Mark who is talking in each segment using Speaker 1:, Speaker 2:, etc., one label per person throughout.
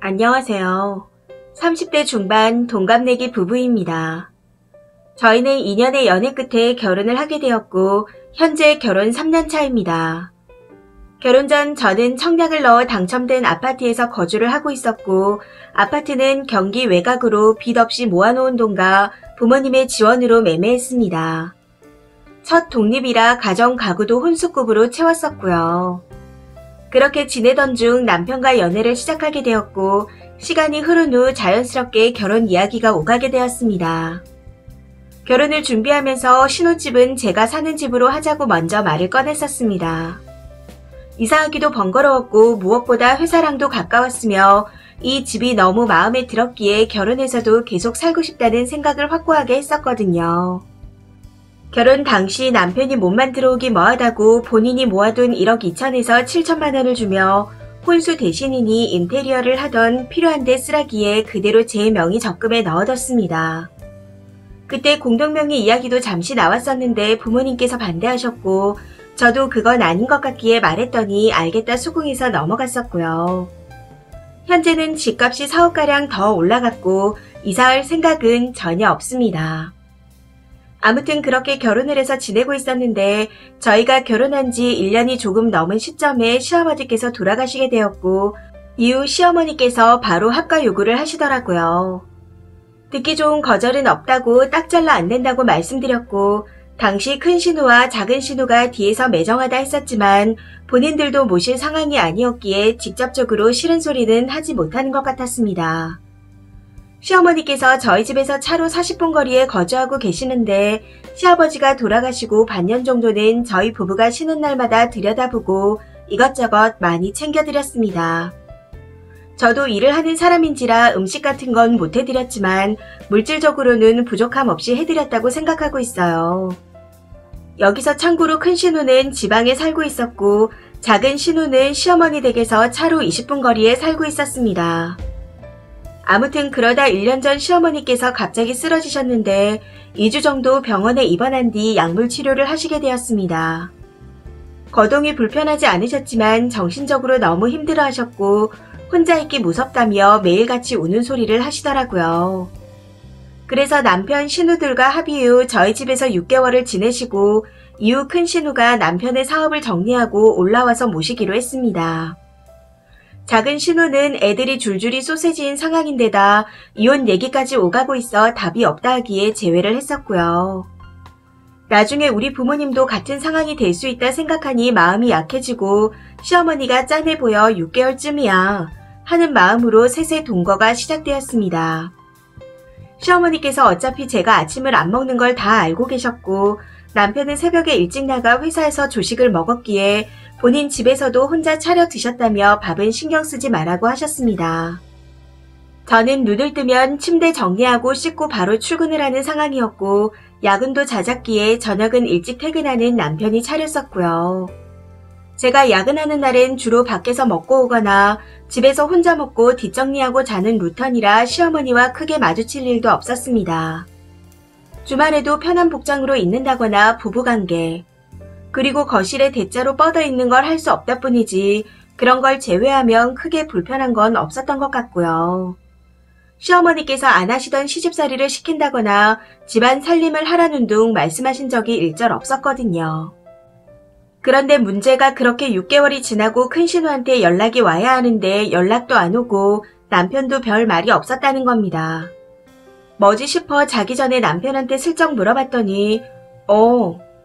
Speaker 1: 안녕하세요. 30대 중반 동갑내기 부부입니다. 저희는 2년의 연애 끝에 결혼을 하게 되었고 현재 결혼 3년 차입니다. 결혼 전 저는 청약을 넣어 당첨된 아파트에서 거주를 하고 있었고 아파트는 경기 외곽으로 빚 없이 모아놓은 돈과 부모님의 지원으로 매매했습니다. 첫 독립이라 가정 가구도 혼수급으로 채웠었고요. 그렇게 지내던 중 남편과 연애를 시작하게 되었고 시간이 흐른 후 자연스럽게 결혼 이야기가 오가게 되었습니다. 결혼을 준비하면서 신혼집은 제가 사는 집으로 하자고 먼저 말을 꺼냈었습니다. 이사하기도 번거로웠고 무엇보다 회사랑도 가까웠으며 이 집이 너무 마음에 들었기에 결혼해서도 계속 살고 싶다는 생각을 확고하게 했었거든요. 결혼 당시 남편이 몸만 들어오기 뭐하다고 본인이 모아둔 1억 2천에서 7천만 원을 주며 혼수 대신이니 인테리어를 하던 필요한 데 쓰라기에 그대로 제 명의 적금에 넣어뒀습니다. 그때 공동명의 이야기도 잠시 나왔었는데 부모님께서 반대하셨고 저도 그건 아닌 것 같기에 말했더니 알겠다 수긍해서 넘어갔었고요. 현재는 집값이 4억가량 더 올라갔고 이사할 생각은 전혀 없습니다. 아무튼 그렇게 결혼을 해서 지내고 있었는데 저희가 결혼한 지 1년이 조금 넘은 시점에 시어머니께서 돌아가시게 되었고 이후 시어머니께서 바로 합가 요구를 하시더라고요. 듣기 좋은 거절은 없다고 딱 잘라 안 된다고 말씀드렸고 당시 큰 신우와 작은 신우가 뒤에서 매정하다 했었지만 본인들도 모실 상황이 아니었기에 직접적으로 싫은 소리는 하지 못하는 것 같았습니다. 시어머니께서 저희 집에서 차로 40분 거리에 거주하고 계시는데 시아버지가 돌아가시고 반년 정도는 저희 부부가 쉬는 날마다 들여다보고 이것저것 많이 챙겨드렸습니다. 저도 일을 하는 사람인지라 음식 같은 건 못해드렸지만 물질적으로는 부족함 없이 해드렸다고 생각하고 있어요. 여기서 참고로 큰 신우는 지방에 살고 있었고 작은 신우는 시어머니 댁에서 차로 20분 거리에 살고 있었습니다. 아무튼 그러다 1년 전 시어머니께서 갑자기 쓰러지셨는데 2주 정도 병원에 입원한 뒤 약물 치료를 하시게 되었습니다. 거동이 불편하지 않으셨지만 정신적으로 너무 힘들어하셨고 혼자 있기 무섭다며 매일같이 우는 소리를 하시더라고요. 그래서 남편 신우들과 합의 후 저희 집에서 6개월을 지내시고 이후 큰 신우가 남편의 사업을 정리하고 올라와서 모시기로 했습니다. 작은 신우는 애들이 줄줄이 소세지인 상황인데다 이혼 얘기까지 오가고 있어 답이 없다 하기에 제외를 했었고요. 나중에 우리 부모님도 같은 상황이 될 수 있다 생각하니 마음이 약해지고 시어머니가 짠해 보여 6개월쯤이야 하는 마음으로 셋의 동거가 시작되었습니다. 시어머니께서 어차피 제가 아침을 안 먹는 걸 다 알고 계셨고 남편은 새벽에 일찍 나가 회사에서 조식을 먹었기에 본인 집에서도 혼자 차려 드셨다며 밥은 신경 쓰지 말라고 하셨습니다. 저는 눈을 뜨면 침대 정리하고 씻고 바로 출근을 하는 상황이었고 야근도 잦았기에 저녁은 일찍 퇴근하는 남편이 차렸었고요. 제가 야근하는 날엔 주로 밖에서 먹고 오거나 집에서 혼자 먹고 뒷정리하고 자는 루턴이라 시어머니와 크게 마주칠 일도 없었습니다. 주말에도 편한 복장으로 있는다거나 부부관계, 그리고 거실에 대자로 뻗어 있는 걸 할 수 없다 뿐이지 그런 걸 제외하면 크게 불편한 건 없었던 것 같고요. 시어머니께서 안 하시던 시집살이를 시킨다거나 집안 살림을 하라는 둥 말씀하신 적이 일절 없었거든요. 그런데 문제가 그렇게 6개월이 지나고 큰 신우한테 연락이 와야 하는데 연락도 안 오고 남편도 별 말이 없었다는 겁니다. 뭐지 싶어 자기 전에 남편한테 슬쩍 물어봤더니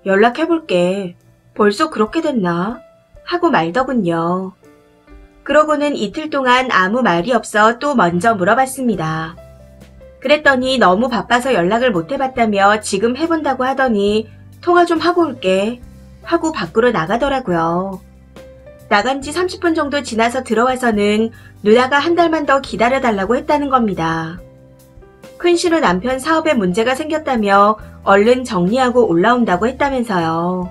Speaker 1: 연락해볼게. 벌써 그렇게 됐나? 하고 말더군요. 그러고는 이틀 동안 아무 말이 없어 또 먼저 물어봤습니다. 그랬더니 너무 바빠서 연락을 못 해봤다며 지금 해본다고 하더니 통화 좀 하고 올게 하고 밖으로 나가더라고요. 나간 지 30분 정도 지나서 들어와서는 누나가 한 달만 더 기다려달라고 했다는 겁니다. 큰신우 남편 사업에 문제가 생겼다며 얼른 정리하고 올라온다고 했다면서요.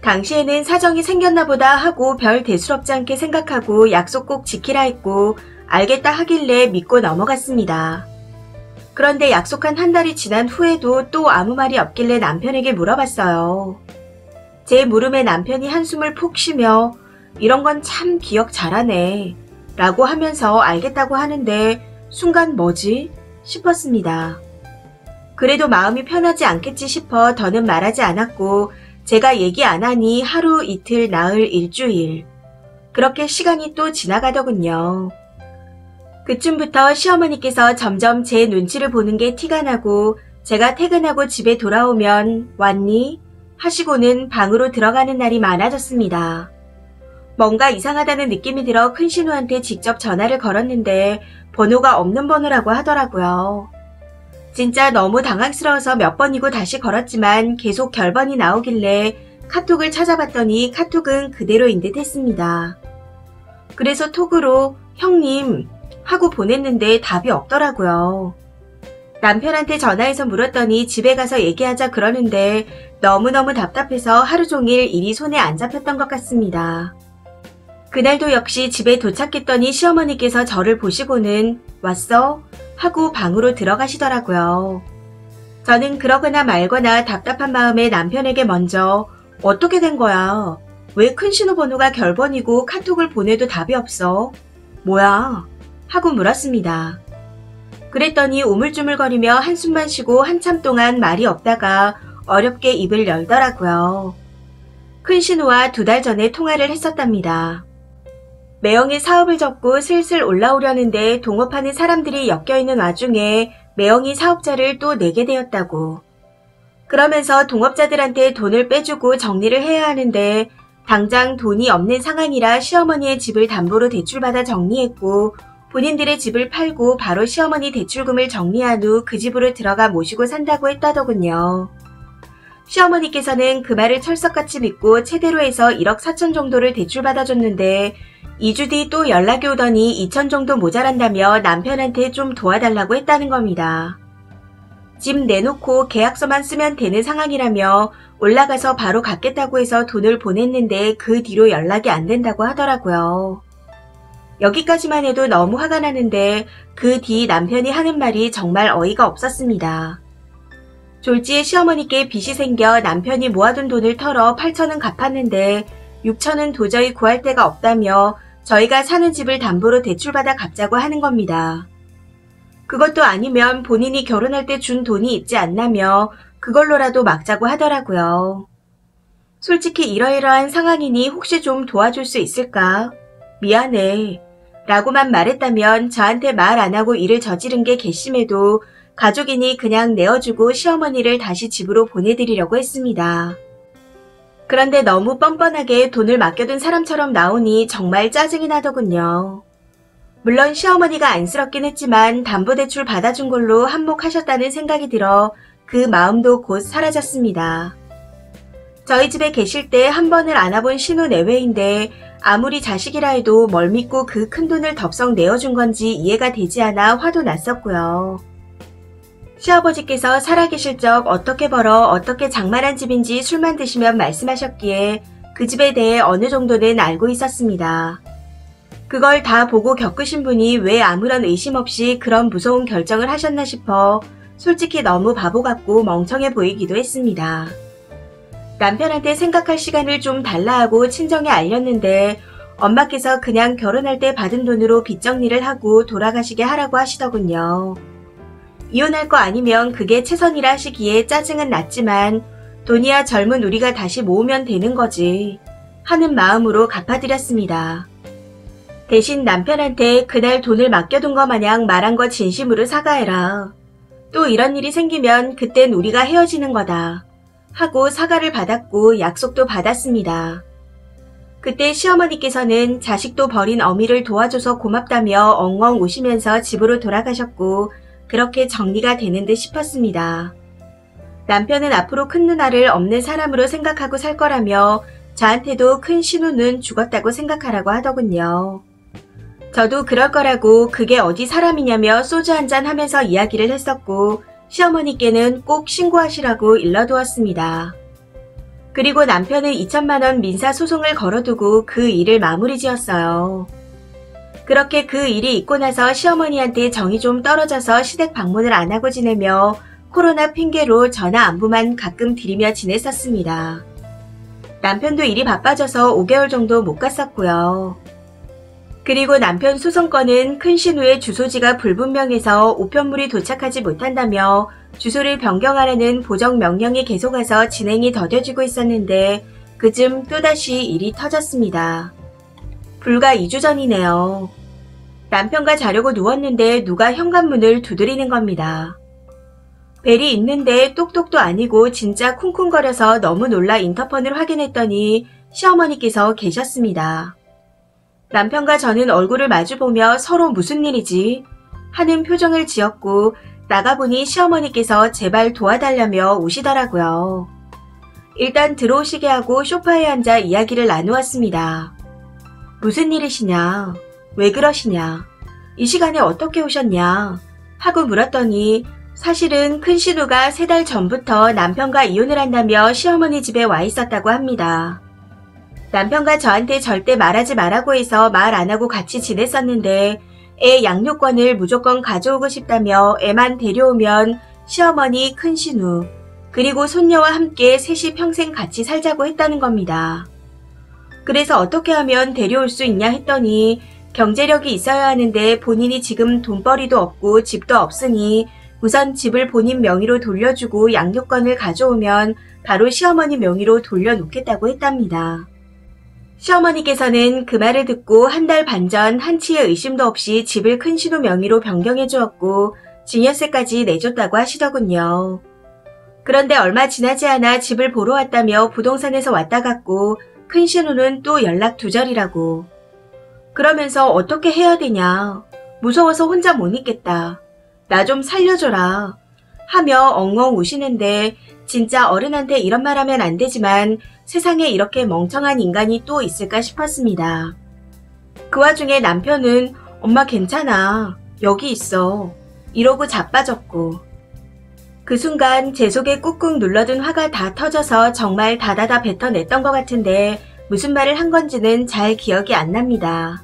Speaker 1: 당시에는 사정이 생겼나 보다 하고 별 대수롭지 않게 생각하고 약속 꼭 지키라 했고 알겠다 하길래 믿고 넘어갔습니다. 그런데 약속한 한 달이 지난 후에도 또 아무 말이 없길래 남편에게 물어봤어요. 제 물음에 남편이 한숨을 푹 쉬며 이런 건 참 기억 잘하네. 라고 하면서 알겠다고 하는데 순간 뭐지? 싶었습니다. 그래도 마음이 편하지 않겠지 싶어 더는 말하지 않았고 제가 얘기 안 하니 하루, 이틀, 나흘, 일주일. 그렇게 시간이 또 지나가더군요. 그쯤부터 시어머니께서 점점 제 눈치를 보는 게 티가 나고 제가 퇴근하고 집에 돌아오면 왔니? 하시고는 방으로 들어가는 날이 많아졌습니다. 뭔가 이상하다는 느낌이 들어 큰신우한테 직접 전화를 걸었는데 번호가 없는 번호라고 하더라고요. 진짜 너무 당황스러워서 몇 번이고 다시 걸었지만 계속 결번이 나오길래 카톡을 찾아봤더니 카톡은 그대로인 듯 했습니다. 그래서 톡으로 형님 하고 보냈는데 답이 없더라고요. 남편한테 전화해서 물었더니 집에 가서 얘기하자 그러는데 너무너무 답답해서 하루 종일 일이 손에 안 잡혔던 것 같습니다. 그날도 역시 집에 도착했더니 시어머니께서 저를 보시고는 왔어? 하고 방으로 들어가시더라고요. 저는 그러거나 말거나 답답한 마음에 남편에게 먼저 어떻게 된 거야? 왜 큰신우 번호가 결번이고 카톡을 보내도 답이 없어? 뭐야? 하고 물었습니다. 그랬더니 우물쭈물거리며 한숨만 쉬고 한참 동안 말이 없다가 어렵게 입을 열더라고요. 큰신우와 2달 전에 통화를 했었답니다. 매형이 사업을 접고 슬슬 올라오려는데 동업하는 사람들이 엮여있는 와중에 매형이 사업자를 또 내게 되었다고. 그러면서 동업자들한테 돈을 빼주고 정리를 해야 하는데 당장 돈이 없는 상황이라 시어머니의 집을 담보로 대출받아 정리했고 본인들의 집을 팔고 바로 시어머니 대출금을 정리한 후 그 집으로 들어가 모시고 산다고 했다더군요. 시어머니께서는 그 말을 철석같이 믿고 최대로 해서 1억 4천 정도를 대출받아줬는데 2주 뒤 또 연락이 오더니 2천 정도 모자란다며 남편한테 좀 도와달라고 했다는 겁니다. 집 내놓고 계약서만 쓰면 되는 상황이라며 올라가서 바로 갚겠다고 해서 돈을 보냈는데 그 뒤로 연락이 안 된다고 하더라고요. 여기까지만 해도 너무 화가 나는데 그 뒤 남편이 하는 말이 정말 어이가 없었습니다. 졸지에 시어머니께 빚이 생겨 남편이 모아둔 돈을 털어 8천은 갚았는데 6천은 도저히 구할 데가 없다며 저희가 사는 집을 담보로 대출받아 갚자고 하는 겁니다. 그것도 아니면 본인이 결혼할 때 준 돈이 있지 않나며 그걸로라도 막자고 하더라고요. 솔직히 이러이러한 상황이니 혹시 좀 도와줄 수 있을까? 미안해. 라고만 말했다면 저한테 말 안 하고 일을 저지른 게 괘씸해도 가족이니 그냥 내어주고 시어머니를 다시 집으로 보내드리려고 했습니다. 그런데 너무 뻔뻔하게 돈을 맡겨둔 사람처럼 나오니 정말 짜증이 나더군요. 물론 시어머니가 안쓰럽긴 했지만 담보대출 받아준 걸로 한몫하셨다는 생각이 들어 그 마음도 곧 사라졌습니다. 저희 집에 계실 때 한 번을 안아본 신우 내외인데 아무리 자식이라 해도 뭘 믿고 그 큰돈을 덥석 내어준 건지 이해가 되지 않아 화도 났었고요. 시아버지께서 살아계실 적 어떻게 벌어 어떻게 장만한 집인지 술만 드시면 말씀하셨기에 그 집에 대해 어느 정도는 알고 있었습니다. 그걸 다 보고 겪으신 분이 왜 아무런 의심 없이 그런 무서운 결정을 하셨나 싶어 솔직히 너무 바보 같고 멍청해 보이기도 했습니다. 남편한테 생각할 시간을 좀 달라 하고 친정에 알렸는데 엄마께서 그냥 결혼할 때 받은 돈으로 빚 정리를 하고 돌아가시게 하라고 하시더군요. 이혼할 거 아니면 그게 최선이라 하시기에 짜증은 났지만 돈이야 젊은 우리가 다시 모으면 되는 거지 하는 마음으로 갚아드렸습니다. 대신 남편한테 그날 돈을 맡겨둔 거 마냥 말한 거 진심으로 사과해라. 또 이런 일이 생기면 그땐 우리가 헤어지는 거다. 하고 사과를 받았고 약속도 받았습니다. 그때 시어머니께서는 자식도 버린 어미를 도와줘서 고맙다며 엉엉 우시면서 집으로 돌아가셨고 그렇게 정리가 되는 듯 싶었습니다. 남편은 앞으로 큰 누나를 없는 사람으로 생각하고 살 거라며 저한테도 큰 신우는 죽었다고 생각하라고 하더군요. 저도 그럴 거라고 그게 어디 사람이냐며 소주 한잔 하면서 이야기를 했었고 시어머니께는 꼭 신고하시라고 일러두었습니다. 그리고 남편은 2천만 원 민사소송을 걸어두고 그 일을 마무리 지었어요. 그렇게 그 일이 있고 나서 시어머니한테 정이 좀 떨어져서 시댁 방문을 안 하고 지내며 코로나 핑계로 전화 안부만 가끔 드리며 지냈었습니다. 남편도 일이 바빠져서 5개월 정도 못 갔었고요. 그리고 남편 소송건은 큰 신우의 주소지가 불분명해서 우편물이 도착하지 못한다며 주소를 변경하라는 보정 명령이 계속 와서 진행이 더뎌지고 있었는데 그쯤 또다시 일이 터졌습니다. 불과 2주 전이네요. 남편과 자려고 누웠는데 누가 현관문을 두드리는 겁니다. 벨이 있는데 똑똑도 아니고 진짜 쿵쿵거려서 너무 놀라 인터폰을 확인했더니 시어머니께서 계셨습니다. 남편과 저는 얼굴을 마주보며 서로 무슨 일이지? 하는 표정을 지었고 나가보니 시어머니께서 제발 도와달라며 우시더라고요. 일단 들어오시게 하고 소파에 앉아 이야기를 나누었습니다. 무슨 일이시냐? 왜 그러시냐? 이 시간에 어떻게 오셨냐? 하고 물었더니 사실은 큰 신우가 3달 전부터 남편과 이혼을 한다며 시어머니 집에 와 있었다고 합니다. 남편과 저한테 절대 말하지 말라고 해서 말 안 하고 같이 지냈었는데 애 양육권을 무조건 가져오고 싶다며 애만 데려오면 시어머니 큰 신우 그리고 손녀와 함께 셋이 평생 같이 살자고 했다는 겁니다. 그래서 어떻게 하면 데려올 수 있냐 했더니 경제력이 있어야 하는데 본인이 지금 돈벌이도 없고 집도 없으니 우선 집을 본인 명의로 돌려주고 양육권을 가져오면 바로 시어머니 명의로 돌려놓겠다고 했답니다. 시어머니께서는 그 말을 듣고 1달 반 전 한치의 의심도 없이 집을 큰 신우 명의로 변경해 주었고 증여세까지 내줬다고 하시더군요. 그런데 얼마 지나지 않아 집을 보러 왔다며 부동산에서 왔다 갔고 큰 신우는 또 연락 두절이라고. 그러면서 어떻게 해야 되냐. 무서워서 혼자 못 있겠다. 나 좀 살려줘라. 하며 엉엉 우시는데 진짜 어른한테 이런 말 하면 안 되지만 세상에 이렇게 멍청한 인간이 또 있을까 싶었습니다. 그 와중에 남편은 엄마 괜찮아. 여기 있어. 이러고 자빠졌고. 그 순간 제 속에 꾹꾹 눌러둔 화가 다 터져서 정말 다다다 뱉어냈던 것 같은데 무슨 말을 한 건지는 잘 기억이 안 납니다.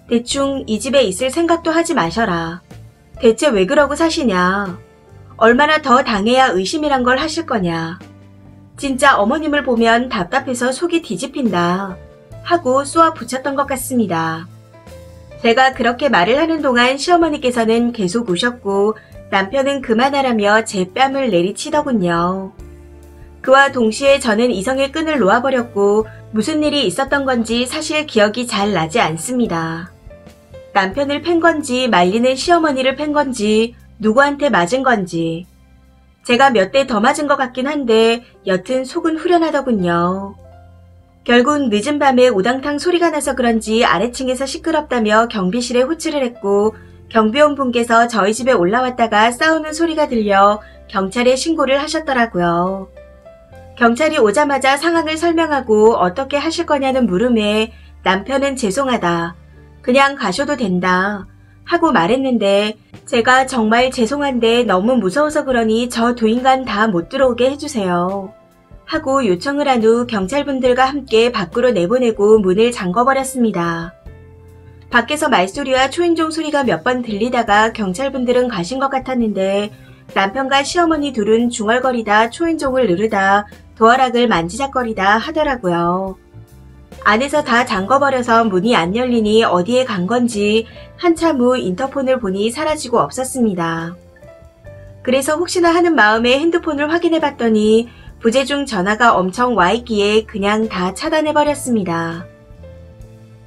Speaker 1: 대충 이 집에 있을 생각도 하지 마셔라. 대체 왜 그러고 사시냐. 얼마나 더 당해야 의심이란 걸 하실 거냐. 진짜 어머님을 보면 답답해서 속이 뒤집힌다. 하고 쏘아 붙였던 것 같습니다. 제가 그렇게 말을 하는 동안 시어머니께서는 계속 우셨고 남편은 그만하라며 제 뺨을 내리치더군요. 그와 동시에 저는 이성의 끈을 놓아버렸고 무슨 일이 있었던 건지 사실 기억이 잘 나지 않습니다. 남편을 팬 건지 말리는 시어머니를 팬 건지 누구한테 맞은 건지 제가 몇 대 더 맞은 것 같긴 한데 여튼 속은 후련하더군요. 결국 늦은 밤에 우당탕 소리가 나서 그런지 아래층에서 시끄럽다며 경비실에 호출을 했고 경비원 분께서 저희 집에 올라왔다가 싸우는 소리가 들려 경찰에 신고를 하셨더라고요. 경찰이 오자마자 상황을 설명하고 어떻게 하실 거냐는 물음에 남편은 죄송하다. 그냥 가셔도 된다. 하고 말했는데 제가 정말 죄송한데 너무 무서워서 그러니 저 두 인간 다 못 들어오게 해주세요. 하고 요청을 한 후 경찰분들과 함께 밖으로 내보내고 문을 잠궈버렸습니다. 밖에서 말소리와 초인종 소리가 몇 번 들리다가 경찰분들은 가신 것 같았는데 남편과 시어머니 둘은 중얼거리다 초인종을 누르다 도어락을 만지작거리다 하더라고요. 안에서 다 잠궈버려서 문이 안 열리니 어디에 간 건지 한참 후 인터폰을 보니 사라지고 없었습니다. 그래서 혹시나 하는 마음에 핸드폰을 확인해봤더니 부재중 전화가 엄청 와있기에 그냥 다 차단해버렸습니다.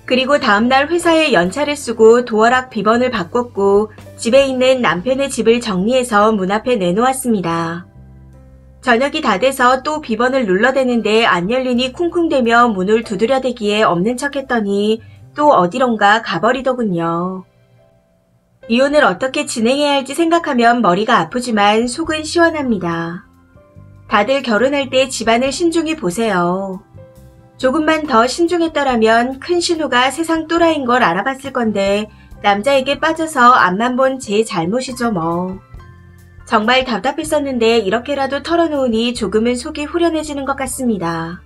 Speaker 1: 그리고 다음날 회사에 연차를 쓰고 도어락 비번을 바꿨고 집에 있는 남편의 집을 정리해서 문 앞에 내놓았습니다. 저녁이 다 돼서 또 비번을 눌러대는데 안 열리니 쿵쿵대며 문을 두드려대기에 없는 척했더니 또 어디론가 가버리더군요. 이혼을 어떻게 진행해야 할지 생각하면 머리가 아프지만 속은 시원합니다. 다들 결혼할 때 집안을 신중히 보세요. 조금만 더 신중했더라면 큰 신우가 세상 또라이인 걸 알아봤을 건데 남자에게 빠져서 앞만 본 제 잘못이죠 뭐. 정말 답답했었는데 이렇게라도 털어놓으니 조금은 속이 후련해지는 것 같습니다.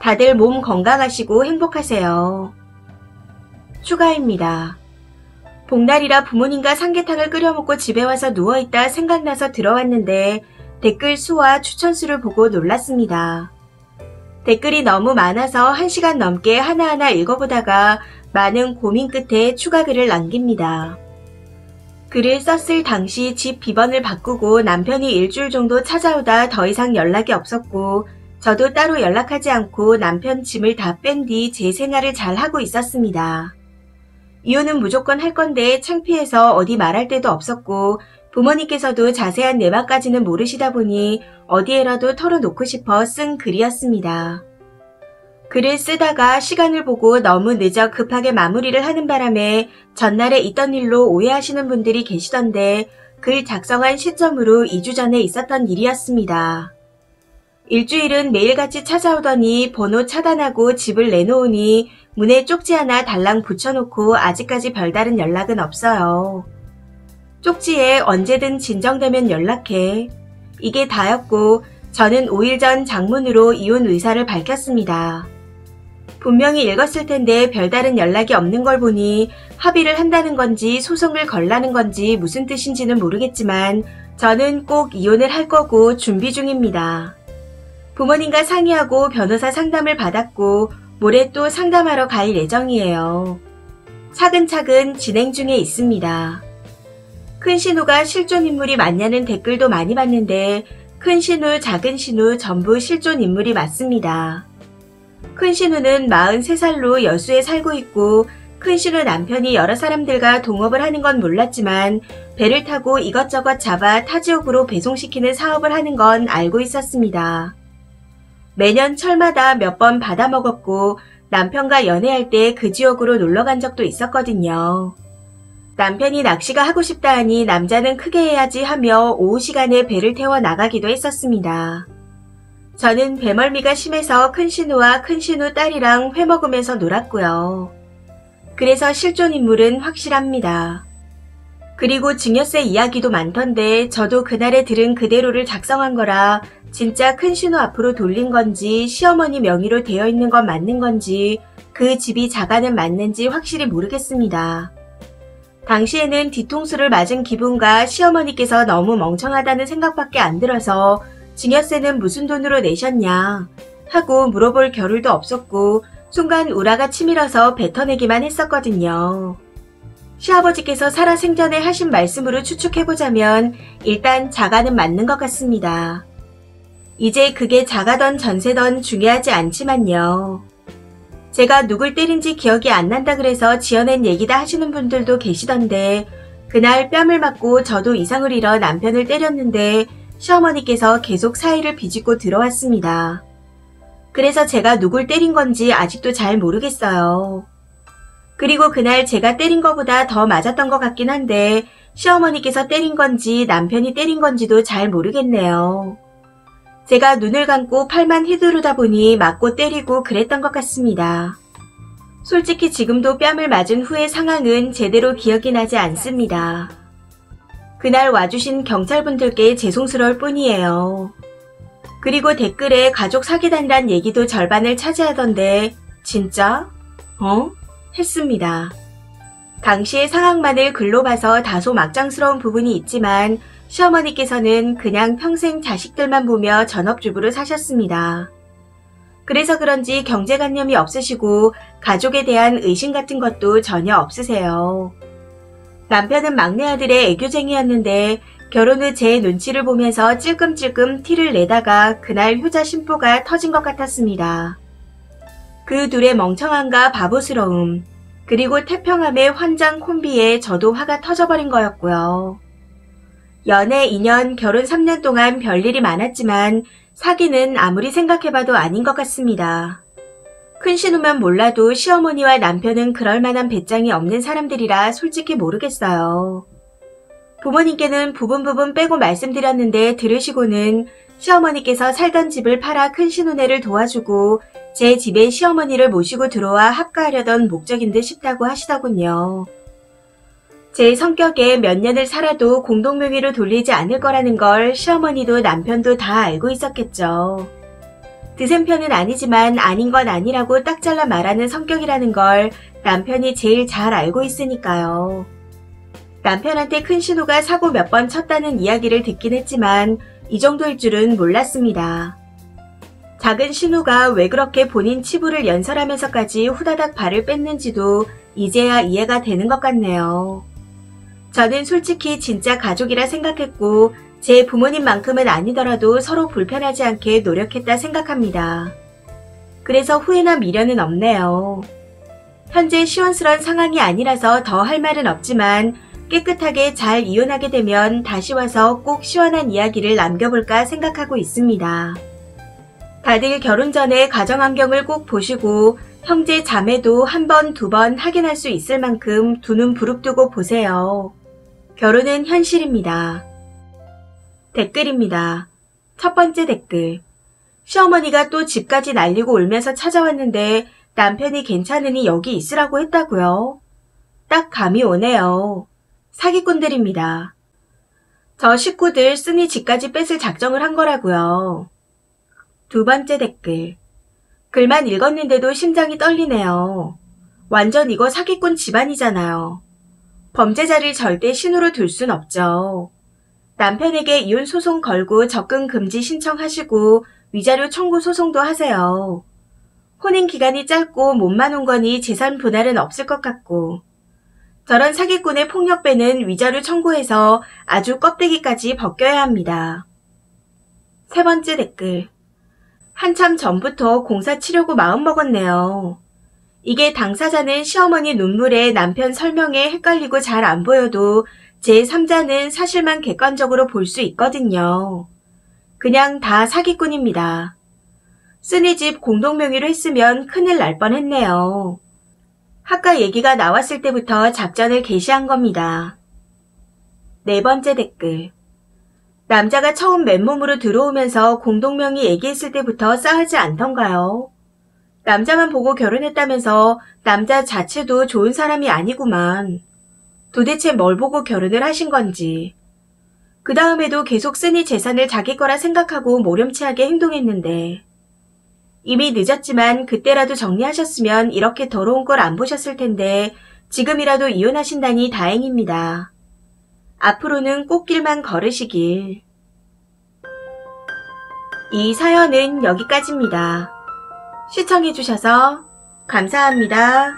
Speaker 1: 다들 몸 건강하시고 행복하세요. 추가입니다. 복날이라 부모님과 삼계탕을 끓여 먹고 집에 와서 누워있다 생각나서 들어왔는데 댓글 수와 추천 수를 보고 놀랐습니다. 댓글이 너무 많아서 1시간 넘게 하나하나 읽어보다가 많은 고민 끝에 추가 글을 남깁니다. 글을 썼을 당시 집 비번을 바꾸고 남편이 일주일 정도 찾아오다 더 이상 연락이 없었고 저도 따로 연락하지 않고 남편 짐을 다 뺀 뒤 제 생활을 잘 하고 있었습니다. 이유는 무조건 할 건데 창피해서 어디 말할 데도 없었고 부모님께서도 자세한 내막까지는 모르시다 보니 어디에라도 털어놓고 싶어 쓴 글이었습니다. 글을 쓰다가 시간을 보고 너무 늦어 급하게 마무리를 하는 바람에 전날에 있던 일로 오해하시는 분들이 계시던데 글 작성한 시점으로 2주 전에 있었던 일이었습니다. 일주일은 매일같이 찾아오더니 번호 차단하고 집을 내놓으니 문에 쪽지 하나 달랑 붙여놓고 아직까지 별다른 연락은 없어요. 쪽지에 언제든 진정되면 연락해. 이게 다였고 저는 5일 전 장문으로 이혼 의사를 밝혔습니다. 분명히 읽었을 텐데 별다른 연락이 없는 걸 보니 합의를 한다는 건지 소송을 걸라는 건지 무슨 뜻인지는 모르겠지만 저는 꼭 이혼을 할 거고 준비 중입니다. 부모님과 상의하고 변호사 상담을 받았고 모레 또 상담하러 갈 예정이에요. 차근차근 진행 중에 있습니다. 큰 신우가 실존 인물이 맞냐는 댓글도 많이 봤는데 큰 신우, 작은 신우 전부 실존 인물이 맞습니다. 큰 신우는 43살로 여수에 살고 있고 큰 신우 남편이 여러 사람들과 동업을 하는 건 몰랐지만 배를 타고 이것저것 잡아 타 지역으로 배송시키는 사업을 하는 건 알고 있었습니다. 매년 철마다 몇 번 받아먹었고 남편과 연애할 때 그 지역으로 놀러간 적도 있었거든요. 남편이 낚시가 하고 싶다 하니 남자는 크게 해야지 하며 오후 시간에 배를 태워 나가기도 했었습니다. 저는 배멀미가 심해서 큰 신우와 큰 신우 딸이랑 회 먹으면서 놀았고요. 그래서 실존 인물은 확실합니다. 그리고 증여세 이야기도 많던데 저도 그날에 들은 그대로를 작성한 거라 진짜 큰 신우 앞으로 돌린 건지 시어머니 명의로 되어 있는 건 맞는 건지 그 집이 자가는 맞는지 확실히 모르겠습니다. 당시에는 뒤통수를 맞은 기분과 시어머니께서 너무 멍청하다는 생각밖에 안 들어서 증여세는 무슨 돈으로 내셨냐 하고 물어볼 겨를도 없었고 순간 우라가 치밀어서 뱉어내기만 했었거든요. 시아버지께서 살아생전에 하신 말씀으로 추측해보자면 일단 자가는 맞는 것 같습니다. 이제 그게 자가던 전세던 중요하지 않지만요. 제가 누굴 때린지 기억이 안 난다 그래서 지어낸 얘기다 하시는 분들도 계시던데 그날 뺨을 맞고 저도 이상을 잃어 남편을 때렸는데 시어머니께서 계속 사이를 비집고 들어왔습니다. 그래서 제가 누굴 때린 건지 아직도 잘 모르겠어요. 그리고 그날 제가 때린 것보다 더 맞았던 것 같긴 한데 시어머니께서 때린 건지 남편이 때린 건지도 잘 모르겠네요. 제가 눈을 감고 팔만 휘두르다 보니 맞고 때리고 그랬던 것 같습니다. 솔직히 지금도 뺨을 맞은 후의 상황은 제대로 기억이 나지 않습니다. 그날 와주신 경찰분들께 죄송스러울 뿐이에요. 그리고 댓글에 가족 사기단이란 얘기도 절반을 차지하던데 진짜? 했습니다. 당시의 상황만을 글로 봐서 다소 막장스러운 부분이 있지만 시어머니께서는 그냥 평생 자식들만 보며 전업주부로 사셨습니다. 그래서 그런지 경제관념이 없으시고 가족에 대한 의심 같은 것도 전혀 없으세요. 남편은 막내 아들의 애교쟁이였는데 결혼 후 제 눈치를 보면서 찔끔찔끔 티를 내다가 그날 효자 심보가 터진 것 같았습니다. 그 둘의 멍청함과 바보스러움, 그리고 태평함의 환장 콤비에 저도 화가 터져버린 거였고요. 연애 2년, 결혼 3년 동안 별일이 많았지만 사기는 아무리 생각해봐도 아닌 것 같습니다. 큰 신우면 몰라도 시어머니와 남편은 그럴 만한 배짱이 없는 사람들이라 솔직히 모르겠어요. 부모님께는 부분 빼고 말씀드렸는데 들으시고는 시어머니께서 살던 집을 팔아 큰 신우네를 도와주고 제 집에 시어머니를 모시고 들어와 합가하려던 목적인 듯 싶다고 하시더군요. 제 성격에 몇 년을 살아도 공동명의로 돌리지 않을 거라는 걸 시어머니도 남편도 다 알고 있었겠죠. 드센 편은 아니지만 아닌 건 아니라고 딱 잘라 말하는 성격이라는 걸 남편이 제일 잘 알고 있으니까요. 남편한테 큰 신우가 사고 몇 번 쳤다는 이야기를 듣긴 했지만 이 정도일 줄은 몰랐습니다. 작은 신우가 왜 그렇게 본인 치부를 연설하면서까지 후다닥 발을 뺐는지도 이제야 이해가 되는 것 같네요. 저는 솔직히 진짜 가족이라 생각했고 제 부모님만큼은 아니더라도 서로 불편하지 않게 노력했다 생각합니다. 그래서 후회나 미련은 없네요. 현재 시원스러운 상황이 아니라서 더 할 말은 없지만 깨끗하게 잘 이혼하게 되면 다시 와서 꼭 시원한 이야기를 남겨볼까 생각하고 있습니다. 다들 결혼 전에 가정환경을 꼭 보시고 형제 자매도 한 번, 두 번 확인할 수 있을 만큼 두 눈 부릅뜨고 보세요. 결혼은 현실입니다. 댓글입니다. 첫 번째 댓글. 시어머니가 또 집까지 날리고 울면서 찾아왔는데 남편이 괜찮으니 여기 있으라고 했다고요? 딱 감이 오네요. 사기꾼들입니다. 저 식구들 쓰니 집까지 뺏을 작정을 한 거라고요. 두 번째 댓글. 글만 읽었는데도 심장이 떨리네요. 완전 이거 사기꾼 집안이잖아요. 범죄자를 절대 신호로 둘 순 없죠. 남편에게 이혼 소송 걸고 접근 금지 신청하시고 위자료 청구 소송도 하세요. 혼인 기간이 짧고 몸만 온 거니 재산 분할은 없을 것 같고 저런 사기꾼의 폭력배는 위자료 청구해서 아주 껍데기까지 벗겨야 합니다. 세 번째 댓글. 한참 전부터 공사 치려고 마음먹었네요. 이게 당사자는 시어머니 눈물에 남편 설명에 헷갈리고 잘 안 보여도 제3자는 사실만 객관적으로 볼 수 있거든요. 그냥 다 사기꾼입니다. 쓰니 집 공동명의로 했으면 큰일 날 뻔했네요. 아까 얘기가 나왔을 때부터 작전을 개시한 겁니다. 네 번째 댓글. 남자가 처음 맨몸으로 들어오면서 공동명의 얘기했을 때부터 싸하지 않던가요? 남자만 보고 결혼했다면서 남자 자체도 좋은 사람이 아니구만. 도대체 뭘 보고 결혼을 하신 건지. 그 다음에도 계속 쓰니 재산을 자기 거라 생각하고 모렴치하게 행동했는데 이미 늦었지만 그때라도 정리하셨으면 이렇게 더러운 걸 안 보셨을 텐데 지금이라도 이혼하신다니 다행입니다. 앞으로는 꽃길만 걸으시길. 이 사연은 여기까지입니다. 시청해주셔서 감사합니다.